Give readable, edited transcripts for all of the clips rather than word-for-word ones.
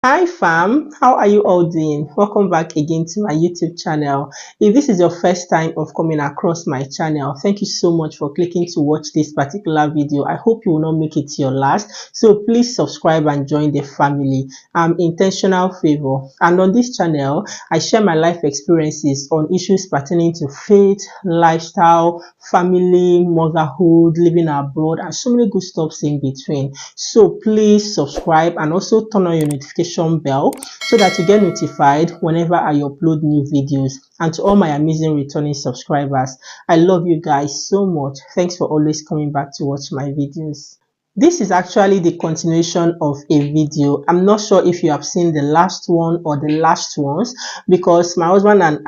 Hi fam, how are you all doing? Welcome back again to my YouTube channel. If this is your first time of coming across my channel, thank you so much for clicking to watch this particular video. I hope you will not make it your last, so please subscribe and join the family. I'm Intentional Favor, and on this channel I share my life experiences on issues pertaining to faith, lifestyle, family, motherhood, living abroad, and so many good stuffs in between. So please subscribe and also turn on your notification bell so that you get notified whenever I upload new videos. And to all my amazing returning subscribers, I love you guys so much. Thanks for always coming back to watch my videos. This is actually the continuation of a video. I'm not sure if you have seen the last one or the last ones, because my husband and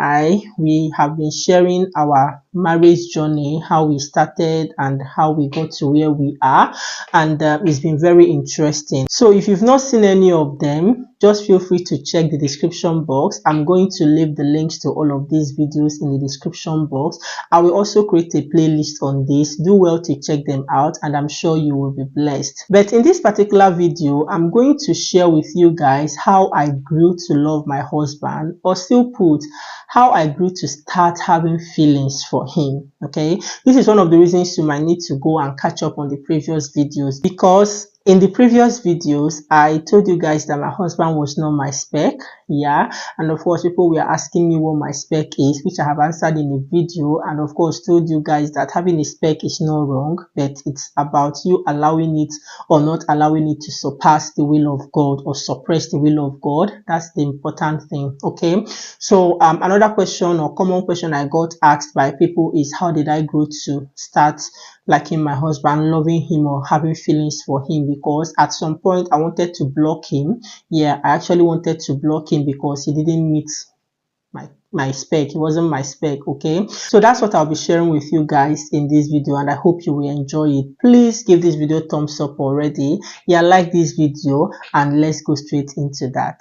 we have been sharing our marriage journey, how we started and how we got to where we are, and it's been very interesting. So if you've not seen any of them, just feel free to check the description box. I'm going to leave the links to all of these videos in the description box. I will also create a playlist on this. Do well to check them out, and I'm sure you will be blessed. But in this particular video, I'm going to share with you guys how I grew to love my husband, or still put, how I grew to start having feelings for him. Okay, this is one of the reasons you might need to go and catch up on the previous videos, because in the previous videos, I told you guys that my husband was not my spec. Yeah, and of course people were asking me what my spec is, which I have answered in a video, and of course told you guys that having a spec is not wrong, but it's about you allowing it or not allowing it to surpass the will of God or suppress the will of God. That's the important thing. Okay, so another question or common question I got asked by people is, how did I grow to start liking my husband, loving him, or having feelings for him? Because at some point I wanted to block him. Yeah, I actually wanted to block him because he didn't meet my spec. He wasn't my spec. Okay, so that's what I'll be sharing with you guys in this video, and I hope you will enjoy it. Please give this video a thumbs up already. Yeah, like this video, and let's go straight into that.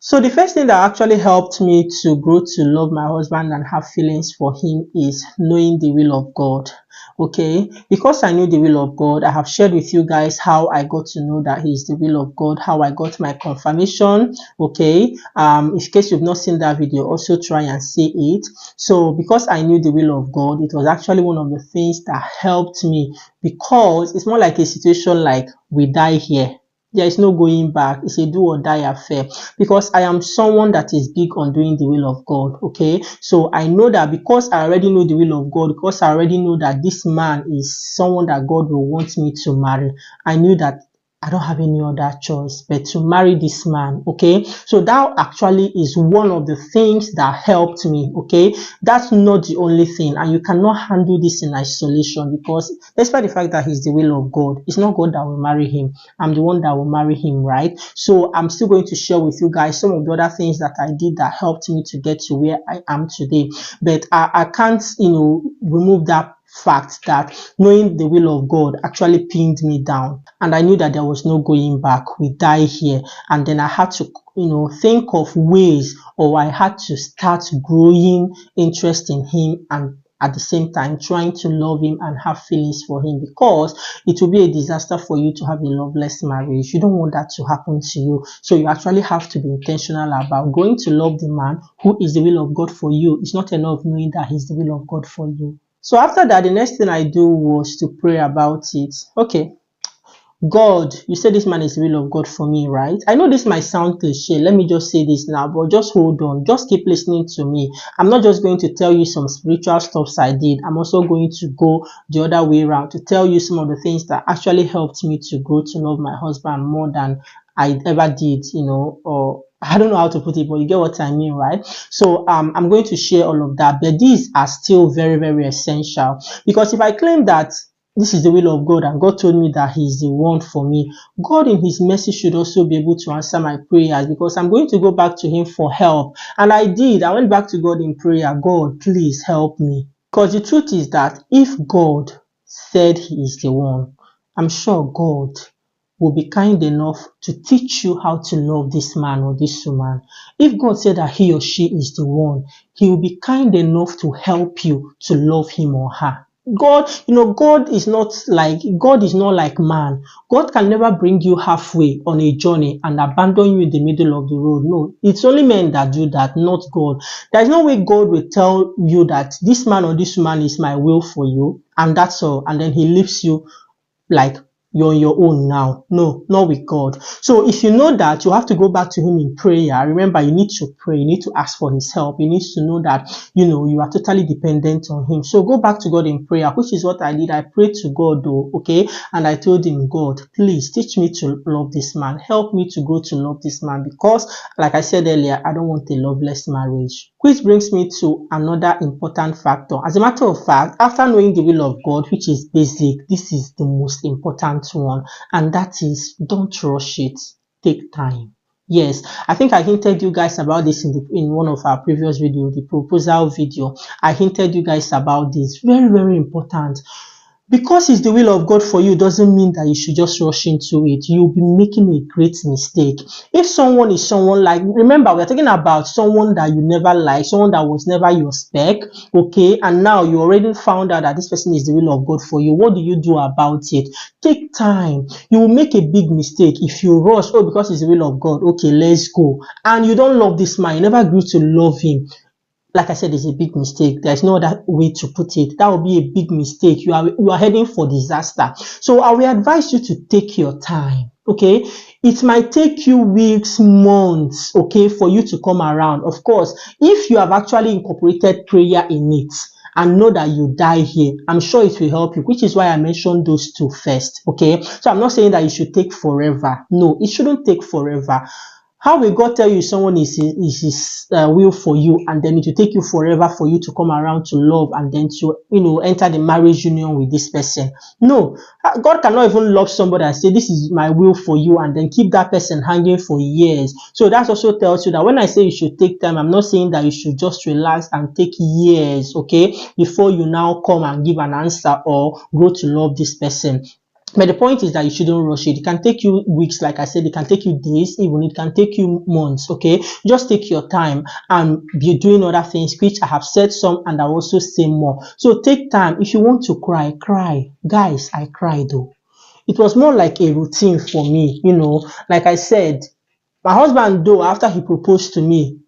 So the first thing that actually helped me to grow to love my husband and have feelings for him is knowing the will of God. Okay, because I knew the will of God, I have shared with you guys how I got to know that he is the will of God, how I got my confirmation. Okay, in case you've not seen that video, also try and see it. So because I knew the will of God, it was actually one of the things that helped me, because it's more like a situation like we die here. There is no going back. It's a do or die affair, because I am someone that is big on doing the will of God. Okay, so I know that because I already know the will of God, because I already know that this man is someone that God will want me to marry, I knew that I don't have any other choice but to marry this man. Okay, so that actually is one of the things that helped me. Okay, that's not the only thing, and you cannot handle this in isolation, because despite the fact that he's the will of God, it's not God that will marry him. I'm the one that will marry him, right? So I'm still going to share with you guys some of the other things that I did that helped me to get to where I am today. But I can't, remove that fact that knowing the will of God actually pinned me down, and I knew that there was no going back. We die here, and then I had to think of ways, or I had to start growing interest in him, and at the same time trying to love him and have feelings for him, because it will be a disaster for you to have a loveless marriage. You don't want that to happen to you. So you actually have to be intentional about going to love the man who is the will of God for you. It's not enough knowing that he's the will of God for you. So after that, the next thing I do was to pray about it. Okay, God, you said this man is the will of God for me, right? I know this might sound cliche. Let me just say this now, but just hold on. Just keep listening to me. I'm not just going to tell you some spiritual stuff I did. I'm also going to go the other way around to tell you some of the things that actually helped me to grow to love my husband more than I ever did, or I don't know how to put it, but you get what I mean, right? So I'm going to share all of that, but these are still very, very essential, because if I claim that this is the will of God and God told me that he is the one for me, God in his mercy should also be able to answer my prayers, because I'm going to go back to him for help. And I did. I went back to God in prayer. God, please help me. Because the truth is that if God said he is the one, I'm sure God will be kind enough to teach you how to love this man or this woman. If God said that he or she is the one, he will be kind enough to help you to love him or her. God, God is not like man. God can never bring you halfway on a journey and abandon you in the middle of the road. No, it's only men that do that, not God. There's no way God will tell you that this man or this woman is my will for you, and that's all, and then he leaves you like you're on your own now. No, not with God. So if you know that, you have to go back to him in prayer. Remember, you need to pray. You need to ask for his help. You need to know that, you are totally dependent on him. So go back to God in prayer, which is what I did. I prayed to God though, okay? And I told him, God, please teach me to love this man. Help me to grow to love this man, because like I said earlier, I don't want a loveless marriage. Which brings me to another important factor. As a matter of fact, after knowing the will of God, which is basic, this is the most important one, and that is, don't rush it. Take time. Yes, I think I hinted you guys about this in one of our previous video, the proposal video. I hinted you guys about this. Very, very important. Because it's the will of God for you doesn't mean that you should just rush into it. You'll be making a great mistake. If someone is someone like, remember, we're talking about someone that you never liked, someone that was never your spec, okay, and now you already found out that this person is the will of God for you. What do you do about it? Take time. You will make a big mistake if you rush, because it's the will of God, okay, let's go. And you don't love this man, you never grew to love him. Like I said, it's a big mistake. There's no other way to put it. That would be a big mistake. You are heading for disaster. So I will advise you to take your time. Okay, it might take you weeks, months, okay, for you to come around. Of course, if you have actually incorporated prayer in it and know that you die here, I'm sure it will help you, which is why I mentioned those two first. Okay, so I'm not saying that it should take forever. No, it shouldn't take forever. How will God tell you someone is his will for you, and then it will take you forever for you to come around to love and then to enter the marriage union with this person? No, God cannot even love somebody and say this is my will for you and then keep that person hanging for years. So that also tells you that when I say you should take time, I'm not saying that you should just relax and take years, okay, before you now come and give an answer or grow to love this person. But the point is that you shouldn't rush it. It can take you weeks, like I said, it can take you days, even it can take you months, okay? Just take your time and be doing other things, which I have said some and I'll also say more. So take time. If you want to cry, cry. Guys, I cried though. It was more like a routine for me, like I said, my husband though, after he proposed to me,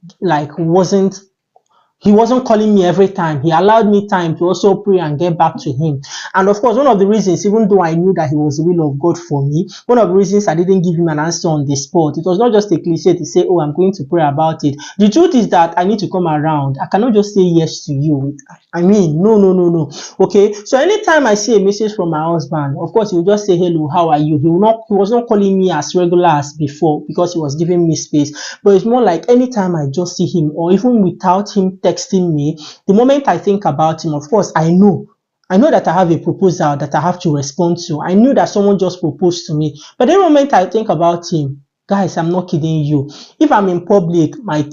he wasn't calling me every time. He allowed me time to also pray and get back to him. And of course, one of the reasons, even though I knew that he was the will of God for me, one of the reasons I didn't give him an answer on the spot, it was not just a cliche to say, oh, I'm going to pray about it. The truth is that I need to come around. I cannot just say yes to you. No. Okay, so anytime I see a message from my husband, of course, he will just say, hello, how are you? He was not calling me as regular as before because he was giving me space. But it's more like anytime I just see him, or even without him texting me, the moment I think about him, of course, I know that I have a proposal that I have to respond to. I knew that someone just proposed to me. But the moment I think about him, guys, I'm not kidding you. If I'm in public, my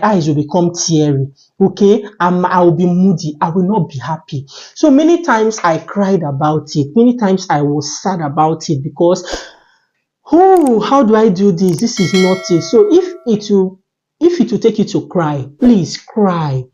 eyes will become teary. Okay, I will be moody. I will not be happy. So many times I cried about it. Many times I was sad about it because, how do I do this? This is not it. So if it will take you to cry, please cry.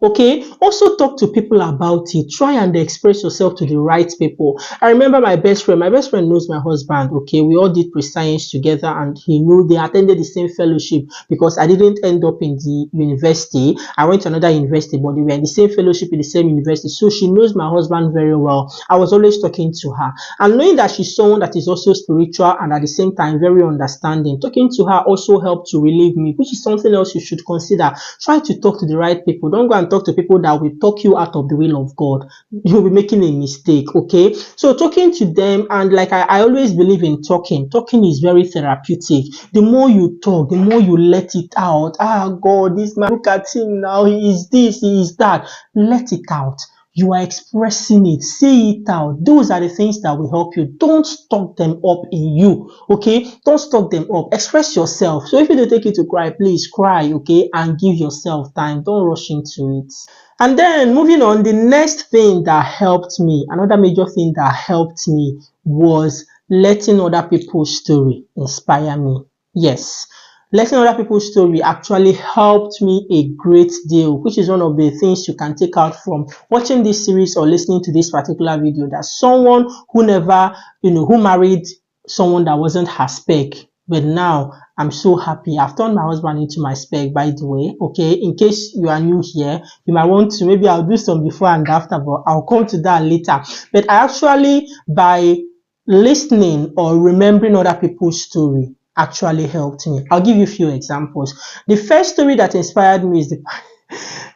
Okay, also talk to people about it. Try and express yourself to the right people. I remember my best friend knows my husband. Okay, we all did pre-science together and he knew they attended the same fellowship because I didn't end up in the university. I went to another university, but they were in the same fellowship in the same university. So she knows my husband very well. I was always talking to her, and knowing that she's someone that is also spiritual and at the same time very understanding, talking to her also helped to relieve me, which is something else you should consider. Try to talk to the right people. Don't go and talk to people that will talk you out of the will of God. You'll be making a mistake, okay? So talking to them, and like I always believe in talking. Talking is very therapeutic. The more you talk, the more you let it out. God, this man, look at him now. He is this, he is that. Let it out. You are expressing it. Say it out. Those are the things that will help you. Don't stock them up in you, okay? Don't stock them up. Express yourself. So if it will take you to cry, please cry, okay? And give yourself time. Don't rush into it. And then moving on, the next thing that helped me, another major thing that helped me was letting other people's story inspire me. Yes. Letting other people's story actually helped me a great deal, which is one of the things you can take out from watching this series or listening to this particular video, that someone who never, who married someone that wasn't her spec, but now I'm so happy. I've turned my husband into my spec, by the way. Okay, in case you are new here, you might want to, maybe I'll do some before and after, but I'll come to that later. But I actually, by listening or remembering other people's story, actually helped me. I'll give you a few examples. The first story that inspired me is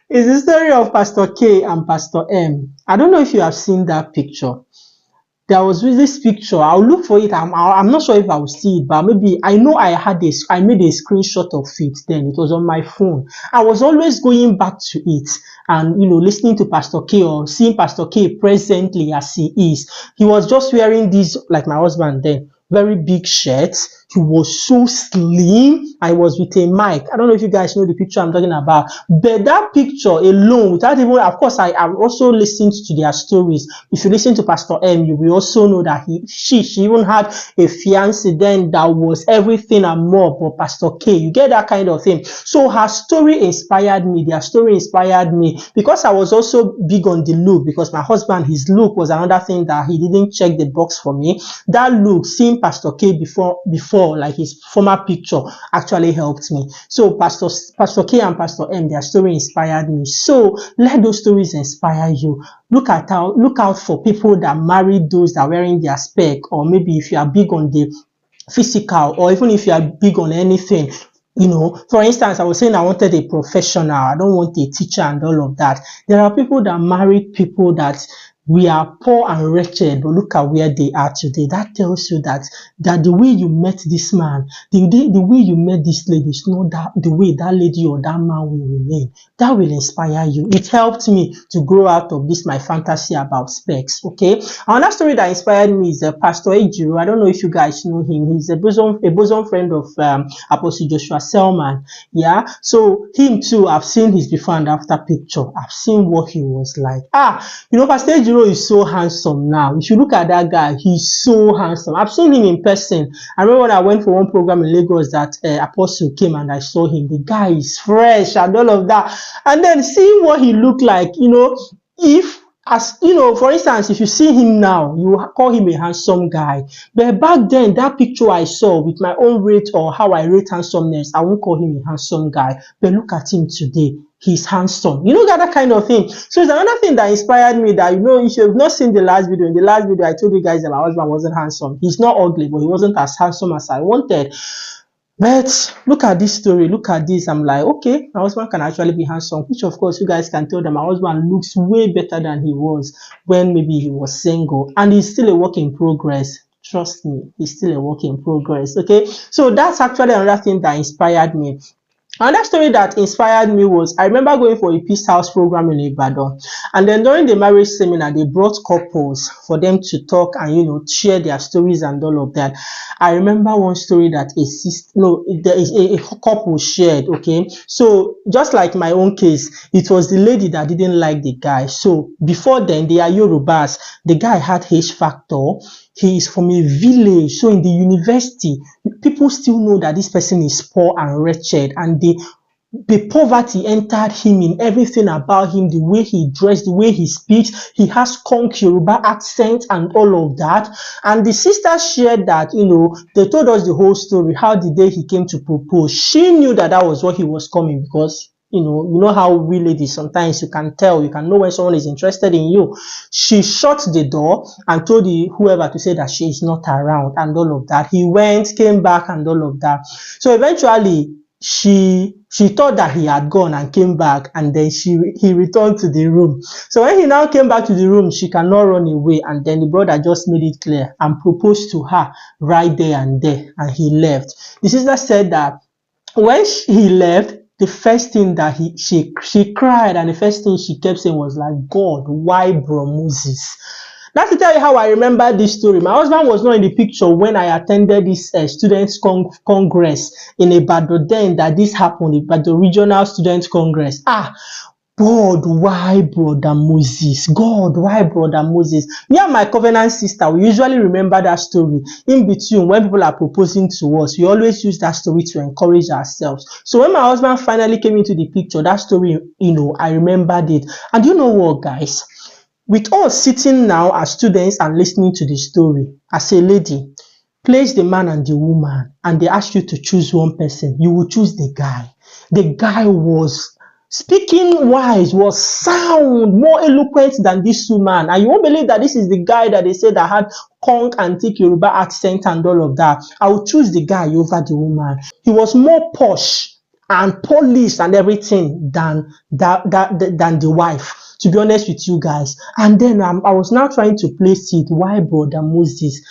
the story of Pastor K and Pastor M. I don't know if you have seen that picture. There was this picture. I'll look for it. I'm not sure if I will see it, but maybe I know I made a screenshot of it then. It was on my phone. I was always going back to it and, listening to Pastor K or seeing Pastor K presently as he is. He was just wearing this, like my husband then, very big shirts. He was so slim. I was with a mic. I don't know if you guys know the picture I'm talking about, but that picture alone, without even, of course, I also listened to their stories. If you listen to Pastor M, you will also know that she even had a fiance then that was everything and more. But Pastor K, you get that kind of thing. So her story inspired me. Their story inspired me because I was also big on the look, because my husband, his look was another thing that he didn't check the box for me. That look, seeing Pastor K before, like his former picture, actually helped me. So Pastor K and Pastor M, their story inspired me. So let those stories inspire you. Look out for people that married those that are wearing their spec, or maybe if you are big on the physical, or even if you are big on anything. For instance, I was saying I wanted a professional. I don't want a teacher and all of that. There are people that married people that we are poor and wretched, but look at where they are today. That tells you that the way you met this man, the way you met this lady is not the way that lady or that man will remain. That will inspire you. It helped me to grow out of this, my fantasy about specs. Okay. Another story that inspired me is Pastor Ejiro. I don't know if you guys know him. He's a bosom friend of Apostle Joshua Selman. Yeah. So him too, I've seen his before and after picture. I've seen what he was like. Pastor Ejiro is so handsome now. If you look at that guy, he's so handsome. I've seen him in person. I remember when I went for one program in Lagos that Apostle came and I saw him. The guy is fresh and all of that. And then seeing what he looked like, for instance, if you see him now, you call him a handsome guy. But back then, that picture I saw with my own rate or how I rate handsomeness, I won't call him a handsome guy. But look at him today. He's handsome. That kind of thing. So it's another thing that inspired me that, if you have not seen the last video, in the last video, I told you guys that my husband wasn't handsome. He's not ugly, but he wasn't as handsome as I wanted. But look at this story. Look at this. I'm like, okay, my husband can actually be handsome, which of course you guys can tell that my husband looks way better than he was when maybe he was single, and he's still a work in progress. Trust me, he's still a work in progress. Okay. So that's actually another thing that inspired me. Another story that inspired me was, I remember going for a Peace House program in Ibadan, and then during the marriage seminar, they brought couples for them to talk and, share their stories and all of that. I remember one story that a couple shared, okay? So just like my own case, it was the lady that didn't like the guy. So before then, they are Yorubas. The guy had H factor. He is from a village. So in the university, people still know that this person is poor and wretched, and the poverty entered him in everything about him, the way he dressed, the way he speaks. He has skunk Yoruba accent and all of that. And the sister shared that, they told us the whole story, how the day he came to propose. She knew that was what he was coming, because you know how we ladies, sometimes you can know when someone is interested in you. She shut the door and told whoever to say that she is not around and all of that. He went, came back and all of that. So eventually she thought that he had gone and came back, and then he returned to the room. So when he now came back to the room, she cannot run away, and then the brother just made it clear and proposed to her right there and there, and he left. The sister said that when he left, the first thing that she cried, and the first thing she kept saying was like, God, why bro Moses? That's to tell you how I remember this story. My husband was not in the picture when I attended this students' congress in Ibadan then that this happened, but the regional students' congress. God, why brother Moses? God, why brother Moses? Me and my covenant sister, we usually remember that story in between when people are proposing to us. We always use that story to encourage ourselves. So when my husband finally came into the picture, that story, I remembered it. And you know what, guys? With us sitting now as students and listening to the story, as a lady, place the man and the woman, and they ask you to choose one person, you will choose the guy. The guy was speaking wise, was sound, more eloquent than this woman. And you won't believe that this is the guy that they said that had Kong antique Yoruba accent and all of that. I will choose the guy over the woman. He was more posh and polished and everything than the wife, to be honest with you guys. And then I was now trying to place it. Why brother Moses?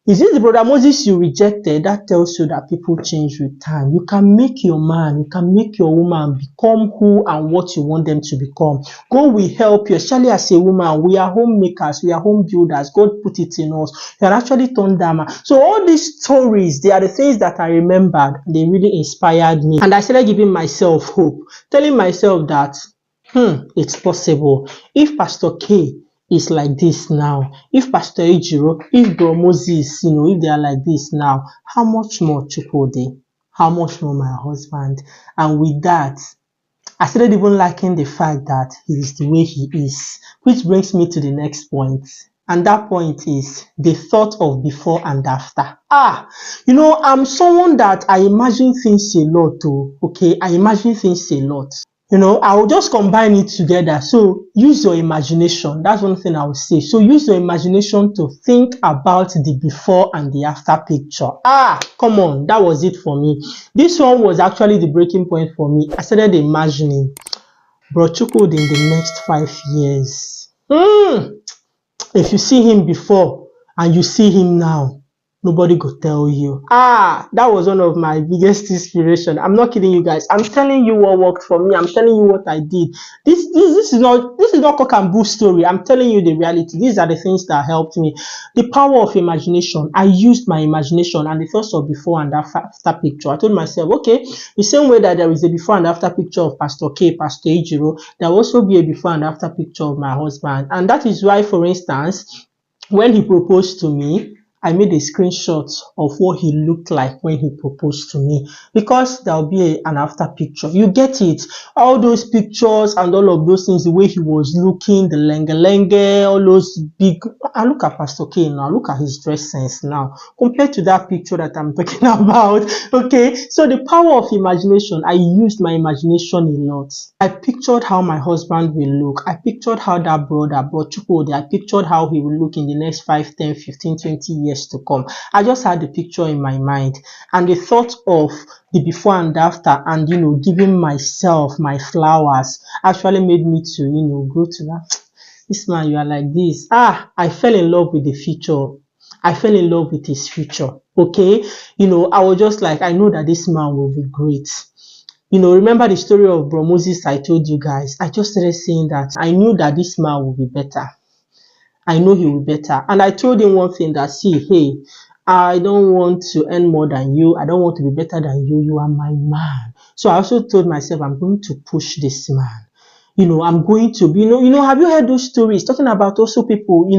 Is it the brother Moses you rejected? That tells you that people change with time. You can make your man, you can make your woman become who and what you want them to become. God will help you, especially as a woman. We are homemakers, we are home builders. God put it in us. You can actually turn them. So all these stories, they are the things that I remembered. They really inspired me. And I started giving myself hope, telling myself that, it's possible. If Pastor K is like this now, if Pastor Ejiro, if Bro Moses, if they are like this now, how much more Chukwudi? How much more my husband? And with that, I started even liking the fact that he is the way he is, which brings me to the next point. And that point is the thought of before and after. I'm someone that I imagine things a lot too. Okay, I imagine things a lot. I will just combine it together. So use your imagination. That's one thing I would say. So use your imagination to think about the before and the after picture. Come on. That was it for me. This one was actually the breaking point for me. I started imagining Bro Chukwudi in the next 5 years. If you see him before and you see him now, nobody go tell you. That was one of my biggest inspiration. I'm not kidding you guys. I'm telling you what worked for me. I'm telling you what I did. This is not cock and bull story. I'm telling you the reality. These are the things that helped me. The power of imagination. I used my imagination and the thoughts of before and after picture. I told myself, okay, the same way that there is a before and after picture of Pastor K, Pastor Ejiro, there will also be a before and after picture of my husband. And that is why, for instance, when he proposed to me, I made a screenshot of what he looked like when he proposed to me, because there'll be an after picture. You get it? All those pictures and all of those things, the way he was looking, the lenge, all those big. I look at Pastor K now. Look at his dress sense now compared to that picture that I'm talking about. Okay, so the power of imagination. I used my imagination a lot. I pictured how my husband will look. I pictured how that brother, Bro Chukwudi, I pictured how he will look in the next 5, 10, 15, 20 years to come. I just had the picture in my mind, and the thought of the before and after, and giving myself my flowers actually made me to go to that. This man, you are like this. I fell in love with the future. I fell in love with his future. Okay, I was just like, I know that this man will be great. Remember the story of Bro Moses I told you guys? I just started saying that I knew that this man will be better. I know he will be better. And I told him one thing, that, see, hey, I don't want to earn more than you. I don't want to be better than you. You are my man. So I also told myself, I'm going to push this man. I'm going to be, have you heard those stories talking about also people,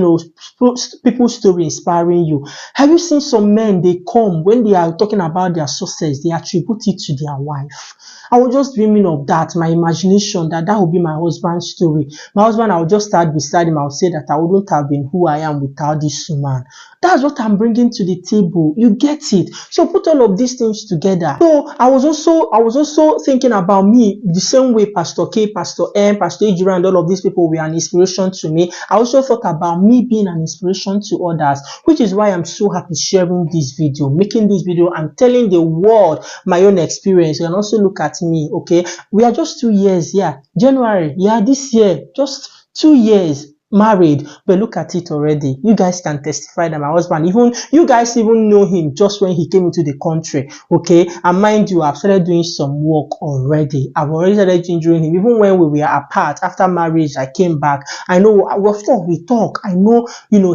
people's story inspiring you? Have you seen some men, they come, when they are talking about their success, they attribute it to their wife? I was just dreaming of that, my imagination, that would be my husband's story. My husband, I would just start beside him. I would say that I wouldn't have been who I am without this woman. That's what I'm bringing to the table. You get it? So put all of these things together. So I was also thinking about me the same way Pastor K, Pastor M, Pastor Ejiro, and all of these people were an inspiration to me. I also thought about me being an inspiration to others, which is why I'm so happy sharing this video, making this video and telling the world my own experience. You can also look at me, okay? We are just 2 years, January, this year, just 2 years. married, but look at it already. You guys can testify that my husband, even you guys even know him just when he came into the country, okay? And mind you, I've started doing some work already. I've already started injuring him. Even when we were apart after marriage, I came back. I know, of course, we talk. I know,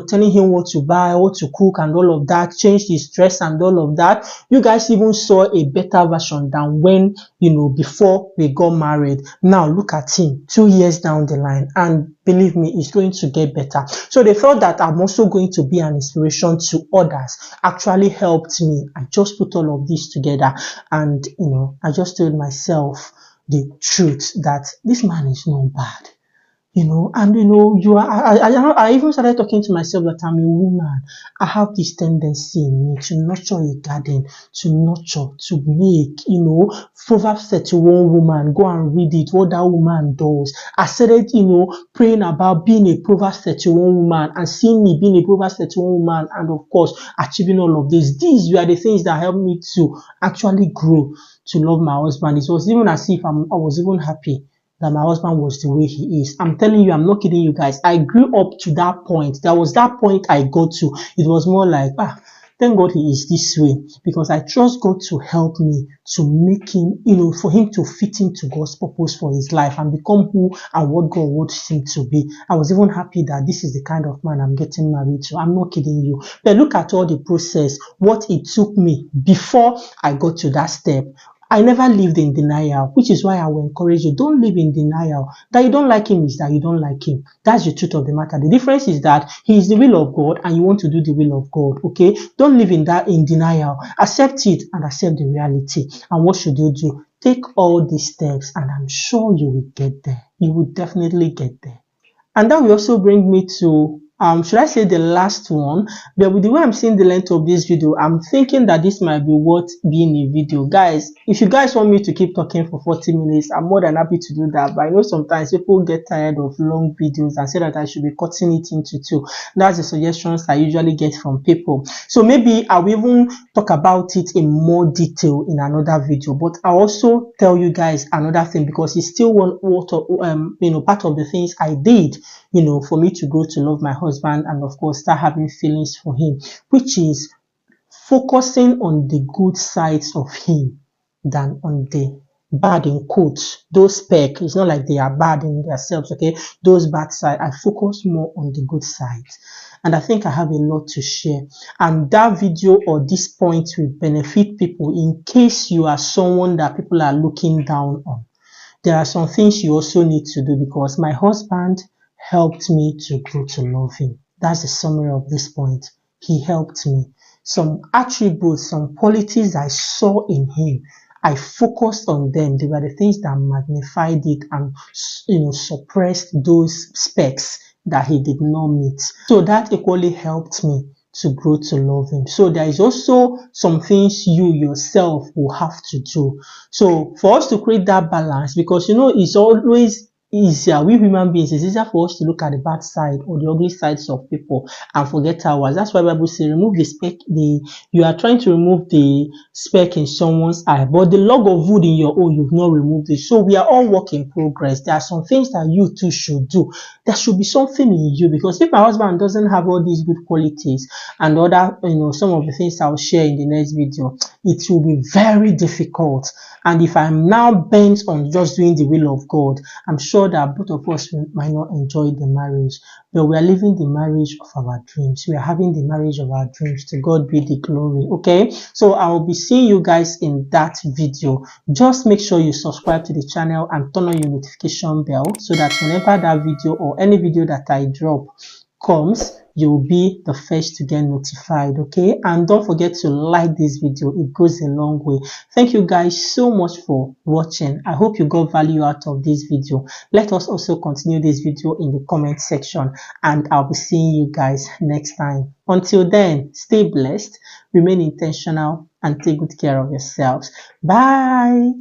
telling him what to buy, what to cook, and all of that, change his dress and all of that. You guys even saw a better version than when, before we got married. Now look at him 2 years down the line, and believe me, it's going to get better. So they felt that I'm also going to be an inspiration to others. Actually helped me. I just put all of this together, and I just told myself the truth that this man is not bad. And I even started talking to myself that I'm a woman. I have this tendency in me to nurture a garden, to nurture, to make, Proverbs 31 woman, go and read it, what that woman does. I started, praying about being a Proverbs 31 woman and seeing me being a Proverbs 31 woman, and of course, achieving all of this. These were the things that helped me to actually grow to love my husband. It was even as if I was even happy that my husband was the way he is. I'm telling you, I'm not kidding you guys. I grew up to that point. There was that point I got to. It was more like, thank God he is this way, because I trust God to help me to make him, for him to fit into God's purpose for his life and become who and what God wants him to be. I was even happy that this is the kind of man I'm getting married to. I'm not kidding you. But look at all the process, what it took me before I got to that step. I never lived in denial, which is why I will encourage you. Don't live in denial. That you don't like him is that you don't like him. That's the truth of the matter. The difference is that he is the will of God and you want to do the will of God. Okay? Don't live in denial. Accept it and accept the reality. And what should you do? Take all these steps and I'm sure you will get there. You will definitely get there. And that will also bring me to should I say the last one? But with the way I'm seeing the length of this video, I'm thinking that this might be worth being a video. Guys, if you guys want me to keep talking for 40 minutes, I'm more than happy to do that. But I know sometimes people get tired of long videos and say that I should be cutting it into two. That's the suggestions I usually get from people. So maybe I'll even talk about it in more detail in another video. But I'll also tell you guys another thing, because it's still part of the things I did, for me to grow to love my husband and of course start having feelings for him, which is focusing on the good sides of him than on the bad, in quotes. Those SPEC, it's not like they are bad in themselves, okay? Those bad sides, I focus more on the good sides. And I think I have a lot to share. And that video or this point will benefit people in case you are someone that people are looking down on. There are some things you also need to do, because my husband helped me to grow to love him. That's the summary of this point. He helped me. Some attributes, some qualities I saw in him, I focused on them. They were the things that magnified it and, suppressed those SPECs that he did not meet. So that equally helped me to grow to love him. So there is also some things you yourself will have to do. So for us to create that balance, because it's always easier, we human beings, it's easier for us to look at the bad side or the ugly sides of people and forget ours. That's why Bible says remove the speck. You are trying to remove the speck in someone's eye, but the log of wood in your own, you've not removed it. So we are all work in progress. There are some things that you too should do. There should be something in you, because if my husband doesn't have all these good qualities and other, some of the things I'll share in the next video, it will be very difficult. And if I'm now bent on just doing the will of God, I'm sure that both of us might not enjoy the marriage, but we are living the marriage of our dreams. We are having the marriage of our dreams. To God be the glory. Okay, so I will be seeing you guys in that video. Just make sure you subscribe to the channel and turn on your notification bell, so that whenever that video or any video that I drop comes, you'll be the first to get notified. Okay, and don't forget to like this video. It goes a long way. Thank you guys so much for watching. I hope you got value out of this video. Let us also continue this video in the comment section, and I'll be seeing you guys next time. Until then, stay blessed, remain intentional, and take good care of yourselves. Bye.